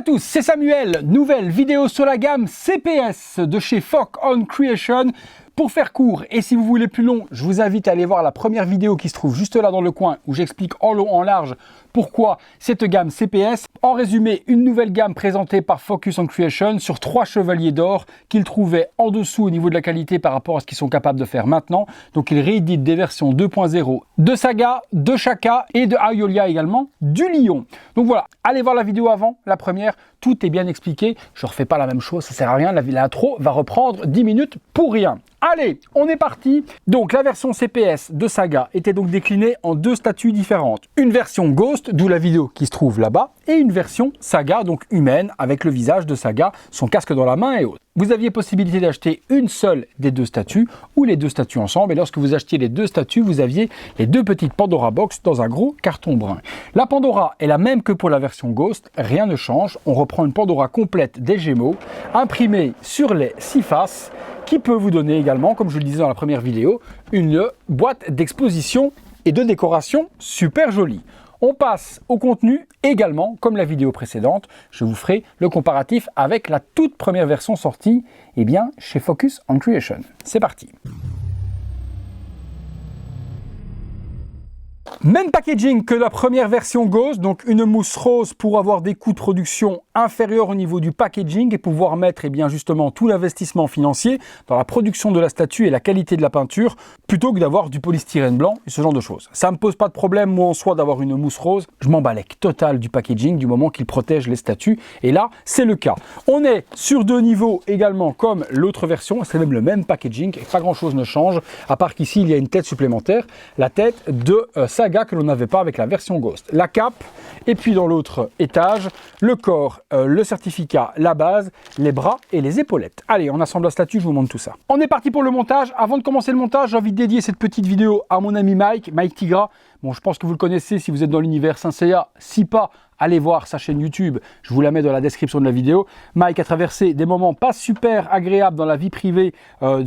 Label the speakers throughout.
Speaker 1: à tous, c'est Samuel, nouvelle vidéo sur la gamme CPS de chez Focus on Creation. Pour faire court, et si vous voulez plus long, je vous invite à aller voir la première vidéo qui se trouve juste là dans le coin où j'explique en long, en large pourquoi cette gamme CPS. En résumé, une nouvelle gamme présentée par Focus on Creation sur 3 chevaliers d'or qu'ils trouvaient en dessous au niveau de la qualité par rapport à ce qu'ils sont capables de faire maintenant. Donc ils rééditent des versions 2.0 de Saga, de Shaka et de Ayolia également, du Lion. Donc voilà, allez voir la vidéo avant, la première, tout est bien expliqué. Je ne refais pas la même chose, ça sert à rien, l'intro va reprendre 10 minutes pour rien. Allez, on est parti. Donc la version CPS de Saga était donc déclinée en 2 statues différentes. Une version Ghost, d'où la vidéo qui se trouve là-bas, et une version Saga, donc humaine, avec le visage de Saga, son casque dans la main et autres. Vous aviez possibilité d'acheter une seule des 2 statues ou les 2 statues ensemble. Et lorsque vous achetiez les 2 statues, vous aviez les 2 petites Pandora Box dans un gros carton brun. La Pandora est la même que pour la version Ghost, rien ne change. On reprend une Pandora complète des Gémeaux, imprimée sur les 6 faces, qui peut vous donner également, comme je le disais dans la première vidéo, une boîte d'exposition et de décoration super jolie. On passe au contenu également, comme la vidéo précédente. Je vous ferai le comparatif avec la toute première version sortie chez Focus on Creation. C'est parti. Même packaging que la première version Ghost, donc une mousse rose pour avoir des coûts de production inférieurs au niveau du packaging et pouvoir mettre justement tout l'investissement financier dans la production de la statue et la qualité de la peinture plutôt que d'avoir du polystyrène blanc et ce genre de choses. Ça ne me pose pas de problème moi en soi d'avoir une mousse rose, je m'en balèque total du packaging du moment qu'il protège les statues et là c'est le cas. On est sur 2 niveaux également comme l'autre version, c'est même le même packaging et pas grand chose ne change à part qu'ici il y a une tête supplémentaire, la tête de Saga que l'on n'avait pas avec la version Ghost. La cape, et puis dans l'autre étage, le corps, le certificat, la base, les bras et les épaulettes. Allez, on assemble la statue, je vous montre tout ça. On est parti pour le montage. Avant de commencer le montage, j'ai envie de dédier cette petite vidéo à mon ami Mike Tigra. Bon, je pense que vous le connaissez si vous êtes dans l'univers Saint Seiya. Si pas, allez voir sa chaîne YouTube, je vous la mets dans la description de la vidéo. Mike a traversé des moments pas super agréables dans la vie privée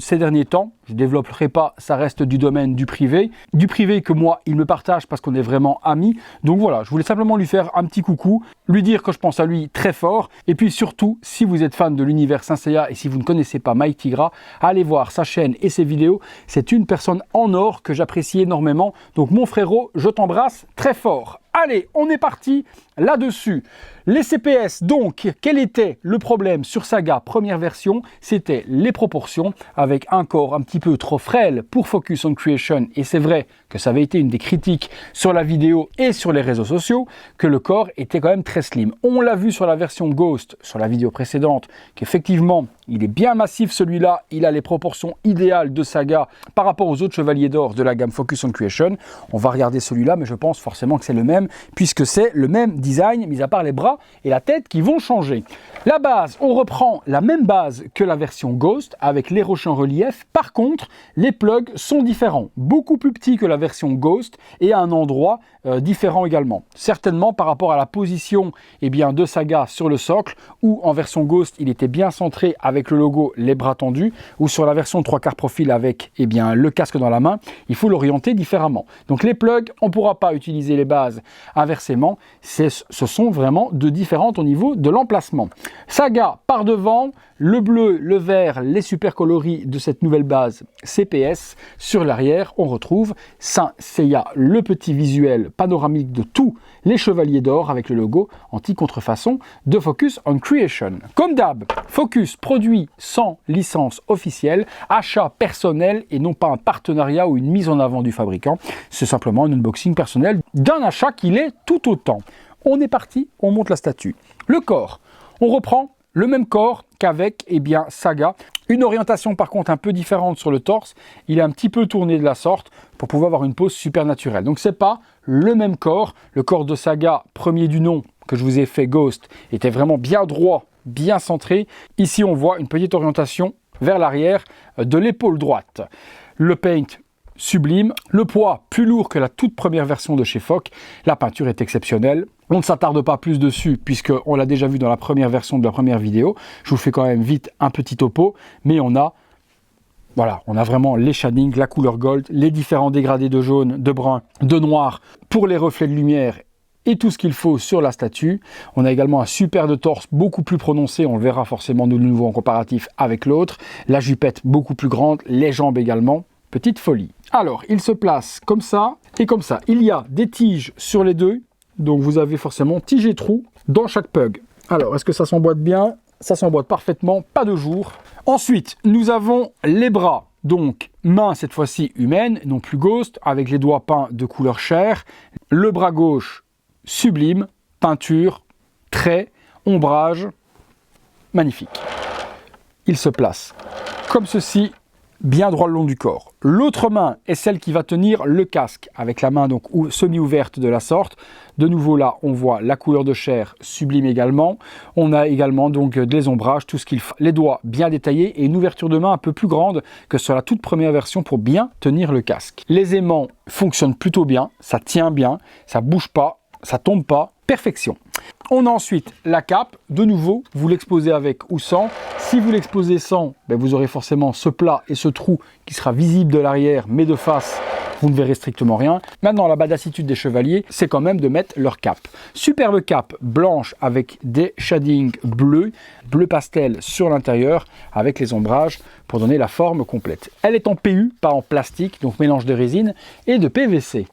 Speaker 1: ces derniers temps. Je ne développerai pas, ça reste du domaine du privé. Du privé que moi, il me partage parce qu'on est vraiment amis. Donc voilà, je voulais simplement lui faire un petit coucou, lui dire que je pense à lui très fort. Et puis surtout, si vous êtes fan de l'univers Saint Seiya et si vous ne connaissez pas Mike Tigra, allez voir sa chaîne et ses vidéos. C'est une personne en or que j'apprécie énormément. Donc mon frérot, je t'embrasse très fort. Allez, on est parti là-dessus. Les CPS, donc, quel était le problème sur Saga première version? C'était les proportions, avec un corps un petit peu trop frêle pour Focus on Creation. Et c'est vrai que ça avait été une des critiques sur la vidéo et sur les réseaux sociaux, que le corps était quand même très slim. On l'a vu sur la version Ghost, sur la vidéo précédente, qu'effectivement, il est bien massif celui-là, il a les proportions idéales de Saga par rapport aux autres chevaliers d'or de la gamme Focus on Creation. On va regarder celui-là, mais je pense forcément que c'est le même, puisque c'est le même design, mis à part les bras et la tête qui vont changer. La base, on reprend la même base que la version Ghost, avec les rochers en relief. Par contre, les plugs sont différents, beaucoup plus petits que la version Ghost et à un endroit différent également. Certainement par rapport à la position de Saga sur le socle, où en version Ghost, il était bien centré avec le logo, les bras tendus, ou sur la version 3/4 profil avec le casque dans la main, il faut l'orienter différemment. Donc les plugs, on ne pourra pas utiliser les bases inversément, ce sont vraiment deux différentes au niveau de l'emplacement. Saga par devant, le bleu, le vert, les super coloris de cette nouvelle base CPS. Sur l'arrière, on retrouve Saint Seiya, le petit visuel panoramique de tous les chevaliers d'or avec le logo anti-contrefaçon de Focus on Creation. Comme d'hab, Focus produit sans licence officielle, achat personnel et non pas un partenariat ou une mise en avant du fabricant. C'est simplement un unboxing personnel d'un achat qu'il est tout autant. On est parti, on monte la statue. Le corps, on reprend le même corps qu'avec Saga. Une orientation par contre un peu différente sur le torse. Il est un petit peu tourné de la sorte pour pouvoir avoir une pose super naturelle. Donc c'est pas le même corps. Le corps de Saga, premier du nom que je vous ai fait Ghost, était vraiment bien droit, bien centré. Ici on voit une petite orientation vers l'arrière de l'épaule droite. Le paint sublime, le poids plus lourd que la toute première version de chez Foc. La peinture est exceptionnelle. On ne s'attarde pas plus dessus puisqu'on l'a déjà vu dans la première version de la première vidéo. Je vous fais quand même vite un petit topo, mais on a vraiment les shadings, la couleur gold, les différents dégradés de jaune, de brun, de noir pour les reflets de lumière et tout ce qu'il faut sur la statue. On a également un super de torse beaucoup plus prononcé, on le verra forcément de nouveau en comparatif avec l'autre. La jupette beaucoup plus grande, les jambes également, petite folie. Alors, il se place comme ça et comme ça. Il y a des tiges sur les deux, donc vous avez forcément tige et trou dans chaque pug. Alors, est-ce que ça s'emboîte bien? Ça s'emboîte parfaitement, pas de jour. Ensuite, nous avons les bras. Donc, main cette fois-ci humaine, non plus ghost, avec les doigts peints de couleur chair. Le bras gauche, sublime, peinture, trait, ombrage, magnifique. Il se place comme ceci, bien droit le long du corps. L'autre main est celle qui va tenir le casque, avec la main donc semi-ouverte de la sorte. De nouveau là, on voit la couleur de chair sublime également. On a également donc des ombrages, tout ce qu'il faut. Les doigts bien détaillés et une ouverture de main un peu plus grande que sur la toute première version pour bien tenir le casque. Les aimants fonctionnent plutôt bien, ça tient bien, ça bouge pas, ça tombe pas, perfection. On a ensuite la cape, de nouveau, vous l'exposez avec ou sans. Si vous l'exposez sans, vous aurez forcément ce plat et ce trou qui sera visible de l'arrière, mais de face, vous ne verrez strictement rien. Maintenant, la badassitude des chevaliers, c'est quand même de mettre leur cape. Superbe cape blanche avec des shadings bleus, bleu pastel sur l'intérieur, avec les ombrages pour donner la forme complète. Elle est en PU, pas en plastique, donc mélange de résine et de PVC.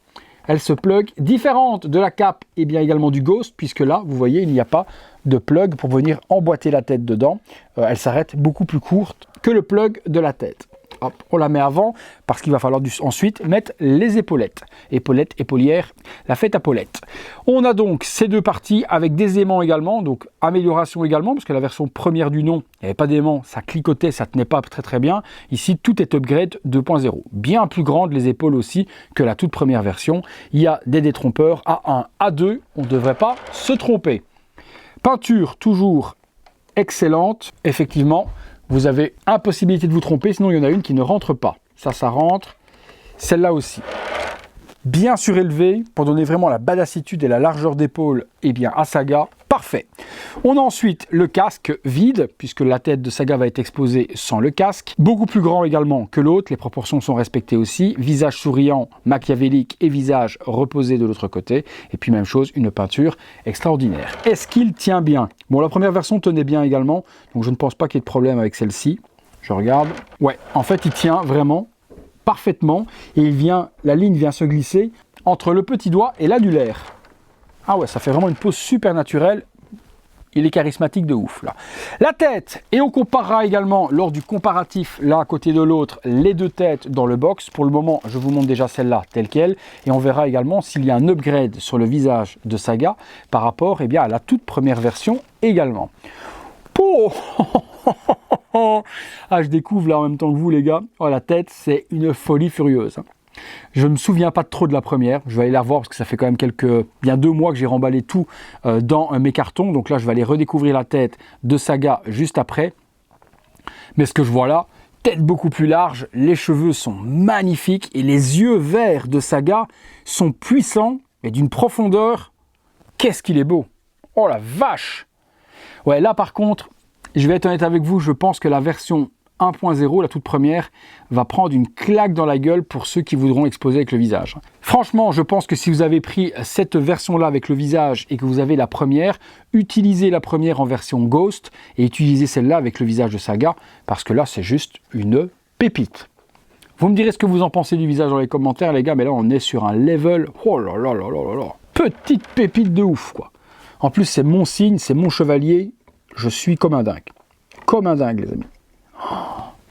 Speaker 1: Elle se plug différente de la cape et bien également du Ghost, puisque là, vous voyez, il n'y a pas de plug pour venir emboîter la tête dedans. Elle s'arrête beaucoup plus courte que le plug de la tête. Hop, on la met avant parce qu'il va falloir ensuite mettre les épaulettes. Épaulettes, épaulières, la fête à Paulette. On a donc ces deux parties avec des aimants également, donc amélioration également, parce que la version première du nom, il n'y avait pas d'aimants, ça cliquotait, ça tenait pas très bien. Ici, tout est upgrade 2.0. Bien plus grande les épaules aussi que la toute première version. Il y a des détrompeurs A1, A2, on ne devrait pas se tromper. Peinture toujours excellente, effectivement. Vous avez impossibilité de vous tromper, sinon il y en a une qui ne rentre pas. Ça rentre. Celle-là aussi. Bien surélevée, pour donner vraiment la badassitude et la largeur d'épaule à Saga. Parfait. On a ensuite le casque vide, puisque la tête de Saga va être exposée sans le casque. Beaucoup plus grand également que l'autre, les proportions sont respectées aussi. Visage souriant, machiavélique et visage reposé de l'autre côté. Et puis même chose, une peinture extraordinaire. Est-ce qu'il tient bien? Bon, la première version tenait bien également, donc je ne pense pas qu'il y ait de problème avec celle-ci. Je regarde. Ouais, en fait, il tient vraiment parfaitement et la ligne vient se glisser entre le petit doigt et l'annulaire. Ah ouais, ça fait vraiment une pose super naturelle. Il est charismatique de ouf là. La tête, et on comparera également lors du comparatif l'un à côté de l'autre les deux têtes dans le box. Pour le moment, je vous montre déjà celle-là telle qu'elle et on verra également s'il y a un upgrade sur le visage de Saga par rapport à la toute première version également. Oh ah, je découvre là en même temps que vous les gars. Oh, la tête, c'est une folie furieuse. Je ne me souviens pas trop de la première, je vais aller la voir parce que ça fait quand même bien 2 mois que j'ai remballé tout dans mes cartons, donc là je vais aller redécouvrir la tête de Saga juste après. Mais ce que je vois là, tête beaucoup plus large, les cheveux sont magnifiques et les yeux verts de Saga sont puissants et d'une profondeur, qu'est-ce qu'il est beau! Oh la vache! Ouais, là par contre, je vais être honnête avec vous, je pense que la version 1.0, la toute première, va prendre une claque dans la gueule pour ceux qui voudront exposer avec le visage. Franchement, je pense que si vous avez pris cette version-là avec le visage et que vous avez la première, utilisez la première en version Ghost et utilisez celle-là avec le visage de Saga, parce que là, c'est juste une pépite. Vous me direz ce que vous en pensez du visage dans les commentaires, les gars, mais là, on est sur un level... Oh là là là là là là! Petite pépite de ouf, quoi. En plus, c'est mon signe, c'est mon chevalier. Je suis comme un dingue. Comme un dingue, les amis.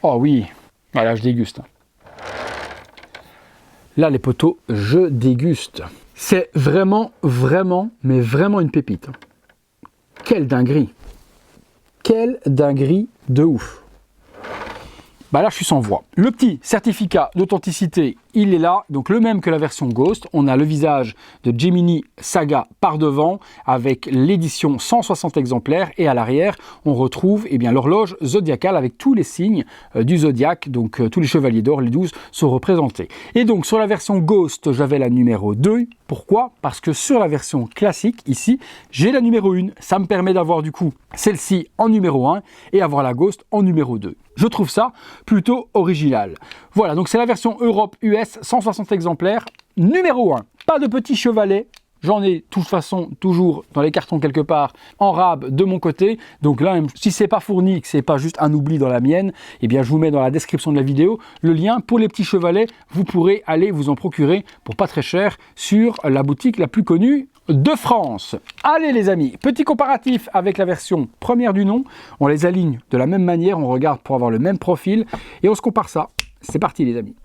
Speaker 1: Oh oui, voilà, je déguste. Là, les poteaux, je déguste. C'est vraiment, mais vraiment une pépite. Quelle dinguerie. Quelle dinguerie de ouf. Bah là, je suis sans voix. Le petit certificat d'authenticité, il est là, donc le même que la version Ghost. On a le visage de Gemini Saga par devant avec l'édition 160 exemplaires et à l'arrière, on retrouve l'horloge zodiacale avec tous les signes du zodiaque, donc tous les chevaliers d'or, les 12 sont représentés. Et donc sur la version Ghost, j'avais la numéro 2. Pourquoi? Parce que sur la version classique, ici, j'ai la numéro 1. Ça me permet d'avoir du coup celle-ci en numéro 1 et avoir la Ghost en numéro 2. Je trouve ça plutôt original. Voilà, donc c'est la version Europe US, 160 exemplaires, numéro 1. Pas de petit chevalet, J'en ai de toute façon toujours dans les cartons quelque part en rab de mon côté. Donc là, même si c'est pas fourni, que c'est pas juste un oubli dans la mienne, eh bien je vous mets dans la description de la vidéo le lien pour les petits chevalets. Vous pourrez aller vous en procurer pour pas très cher sur la boutique la plus connue de France. Allez les amis, petit comparatif avec la version première du nom. On les aligne de la même manière, on regarde pour avoir le même profil et on se compare ça. C'est parti les amis.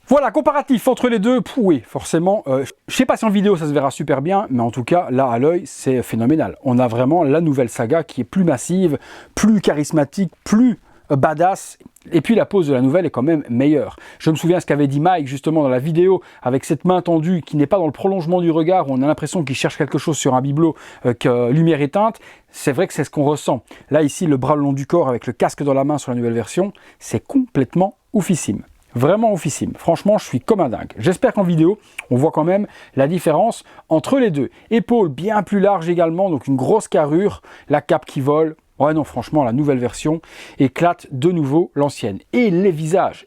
Speaker 1: Voilà, comparatif entre les deux, oui, forcément, je sais pas si en vidéo ça se verra super bien, mais en tout cas, là, à l'œil, c'est phénoménal. On a vraiment la nouvelle Saga qui est plus massive, plus charismatique, plus badass, et puis la pose de la nouvelle est quand même meilleure. Je me souviens ce qu'avait dit Mike justement dans la vidéo, avec cette main tendue qui n'est pas dans le prolongement du regard, où on a l'impression qu'il cherche quelque chose sur un bibelot, que lumière éteinte. C'est vrai que c'est ce qu'on ressent. Là, ici, le bras le long du corps avec le casque dans la main sur la nouvelle version, c'est complètement oufissime. Vraiment oufissime. Franchement, je suis comme un dingue. J'espère qu'en vidéo, on voit quand même la différence entre les deux. Épaules bien plus larges également, donc une grosse carrure, la cape qui vole. Ouais non, franchement, la nouvelle version éclate de nouveau l'ancienne. Et les visages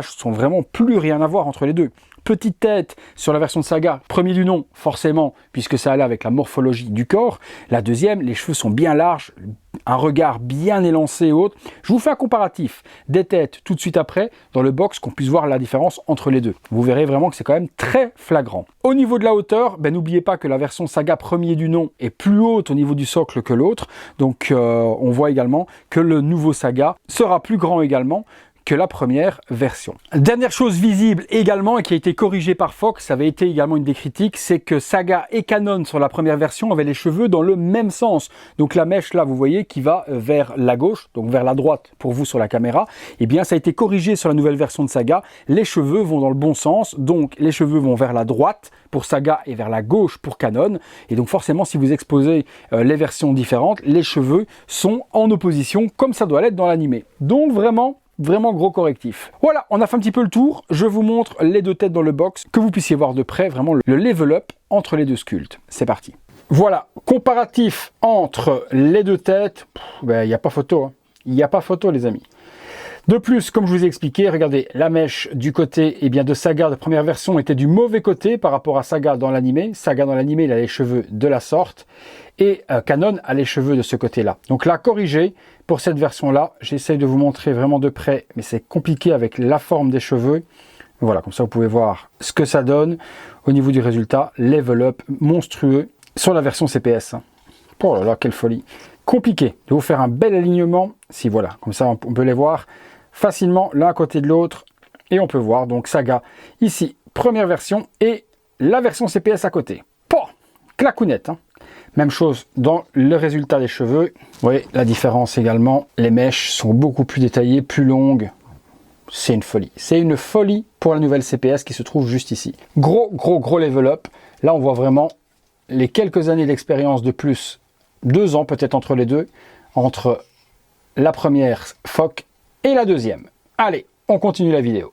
Speaker 1: sont vraiment plus rien à voir entre les deux. Petite tête sur la version de Saga, premier du nom, forcément, puisque ça allait avec la morphologie du corps. La deuxième, les cheveux sont bien larges, un regard bien élancé et autres. Je vous fais un comparatif des têtes tout de suite après, dans le box, qu'on puisse voir la différence entre les deux. Vous verrez vraiment que c'est quand même très flagrant. Au niveau de la hauteur, n'oubliez pas que la version Saga premier du nom est plus haute au niveau du socle que l'autre. Donc on voit également que le nouveau Saga sera plus grand également que la première version. Dernière chose visible également et qui a été corrigée par Fox, ça avait été également une des critiques, c'est que Saga et Canon sur la première version avaient les cheveux dans le même sens. Donc la mèche là, vous voyez, qui va vers la gauche, donc vers la droite pour vous sur la caméra, eh bien ça a été corrigé sur la nouvelle version de Saga. Les cheveux vont dans le bon sens, donc les cheveux vont vers la droite pour Saga et vers la gauche pour Canon. Et donc forcément, si vous exposez les versions différentes, les cheveux sont en opposition comme ça doit l'être dans l'animé. Donc vraiment gros correctif. Voilà, on a fait un petit peu le tour. Je vous montre les deux têtes dans le box, que vous puissiez voir de près vraiment le level up entre les deux sculptes. C'est parti. Voilà, comparatif entre les deux têtes, il n'y a pas photo. Il n'y a pas photo les amis. De plus, comme je vous ai expliqué, regardez, la mèche du côté de Saga de première version était du mauvais côté par rapport à Saga dans l'animé. Saga dans l'animé, il a les cheveux de la sorte et Canon a les cheveux de ce côté-là. Donc là, corrigé pour cette version-là, j'essaie de vous montrer vraiment de près, mais c'est compliqué avec la forme des cheveux. Voilà, comme ça vous pouvez voir ce que ça donne au niveau du résultat. Level up monstrueux sur la version CPS. Oh là là, quelle folie! Compliqué de vous faire un bel alignement. Si voilà, comme ça on peut les voir facilement l'un à côté de l'autre et on peut voir donc Saga ici première version et la version CPS à côté. Clacounette, hein. Même chose dans le résultat des cheveux. Vous voyez la différence également, les mèches sont beaucoup plus détaillées, plus longues. C'est une folie. C'est une folie pour la nouvelle CPS qui se trouve juste ici. Gros level up. Là on voit vraiment les quelques années d'expérience de plus, 2 ans peut-être entre les deux, entre la première Fox et la deuxième. Allez, on continue la vidéo.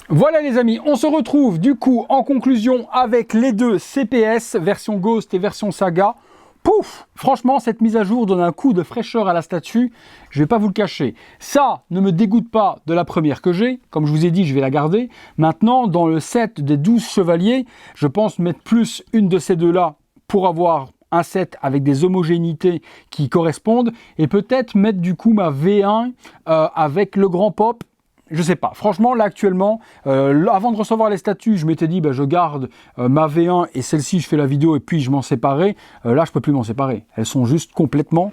Speaker 1: Voilà les amis, on se retrouve du coup en conclusion avec les deux CPS, version Ghost et version Saga. Pouf! Franchement, cette mise à jour donne un coup de fraîcheur à la statue, je vais pas vous le cacher. Ça ne me dégoûte pas de la première que j'ai, comme je vous ai dit, je vais la garder. Maintenant, dans le set des 12 chevaliers, je pense mettre plus une de ces deux-là pour avoir un set avec des homogénéités qui correspondent et peut-être mettre du coup ma V1 avec le grand pop. Je sais pas, franchement là actuellement, avant de recevoir les statues, je m'étais dit je garde ma V1 et celle-ci je fais la vidéo et puis je m'en séparais. Là je peux plus m'en séparer, elles sont juste complètement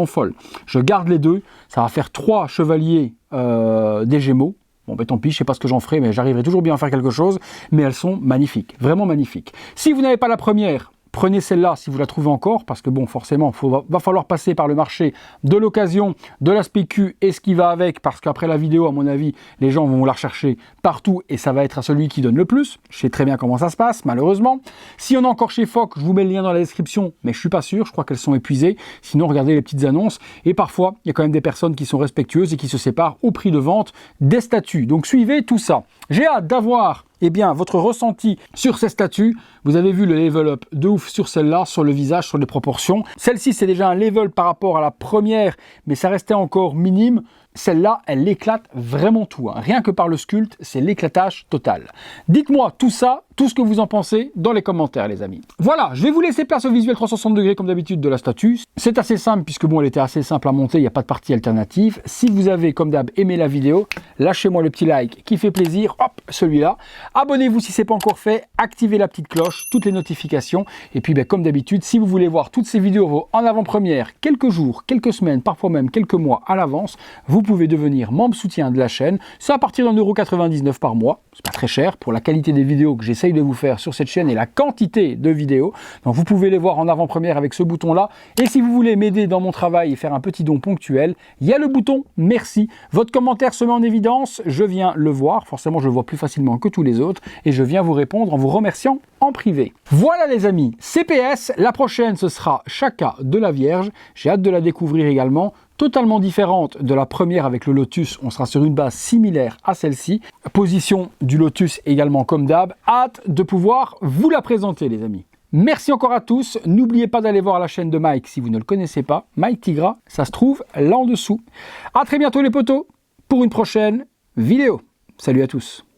Speaker 1: folles. Je garde les deux, ça va faire 3 chevaliers des Gémeaux. Bon tant pis, je sais pas ce que j'en ferai, mais j'arriverai toujours bien à faire quelque chose. Mais elles sont magnifiques, vraiment magnifiques. Si vous n'avez pas la première, prenez celle-là si vous la trouvez encore, parce que bon, forcément, va falloir passer par le marché de l'occasion, de la SPQ et ce qui va avec, parce qu'après la vidéo, à mon avis, les gens vont la rechercher partout et ça va être à celui qui donne le plus. Je sais très bien comment ça se passe, malheureusement. Si on est encore chez Fox, je vous mets le lien dans la description, mais je suis pas sûr, je crois qu'elles sont épuisées. Sinon, regardez les petites annonces. Et parfois, il y a quand même des personnes qui sont respectueuses et qui se séparent au prix de vente des statues. Donc, suivez tout ça. J'ai hâte d'avoir votre ressenti sur ces statues. Vous avez vu le level up de ouf sur celle-là, sur le visage, sur les proportions. Celle-ci, c'est déjà un level par rapport à la première, mais ça restait encore minime. celle-là, elle éclate vraiment tout. Rien que par le sculpte, c'est l'éclatage total. Dites-moi tout ça, tout ce que vous en pensez dans les commentaires, les amis. Voilà, je vais vous laisser place au visuel 360 degrés comme d'habitude de la statue. C'est assez simple puisque bon, elle était assez simple à monter, il n'y a pas de partie alternative. Si vous avez, comme d'hab, aimé la vidéo, lâchez-moi le petit like qui fait plaisir, hop, celui-là. Abonnez-vous si ce n'est pas encore fait, activez la petite cloche, toutes les notifications. Et puis, comme d'habitude, si vous voulez voir toutes ces vidéos en avant-première, quelques jours, quelques semaines, parfois même quelques mois à l'avance, vous pouvez devenir membre soutien de la chaîne. C'est à partir d'1,99 € par mois. C'est pas très cher pour la qualité des vidéos que j'essaye de vous faire sur cette chaîne et la quantité de vidéos. Donc vous pouvez les voir en avant-première avec ce bouton-là. Et si vous voulez m'aider dans mon travail et faire un petit don ponctuel, il y a le bouton merci. Votre commentaire se met en évidence, je viens le voir. Forcément, je le vois plus facilement que tous les autres et je viens vous répondre en vous remerciant en privé. Voilà les amis, CPS, la prochaine ce sera Chaka de la Vierge. J'ai hâte de la découvrir également. Totalement différente de la première avec le lotus, on sera sur une base similaire à celle-ci. Position du lotus également comme d'hab. Hâte de pouvoir vous la présenter les amis. Merci encore à tous. N'oubliez pas d'aller voir la chaîne de Mike si vous ne le connaissez pas. Mike Tigra, ça se trouve là en dessous. À très bientôt les potos pour une prochaine vidéo. Salut à tous.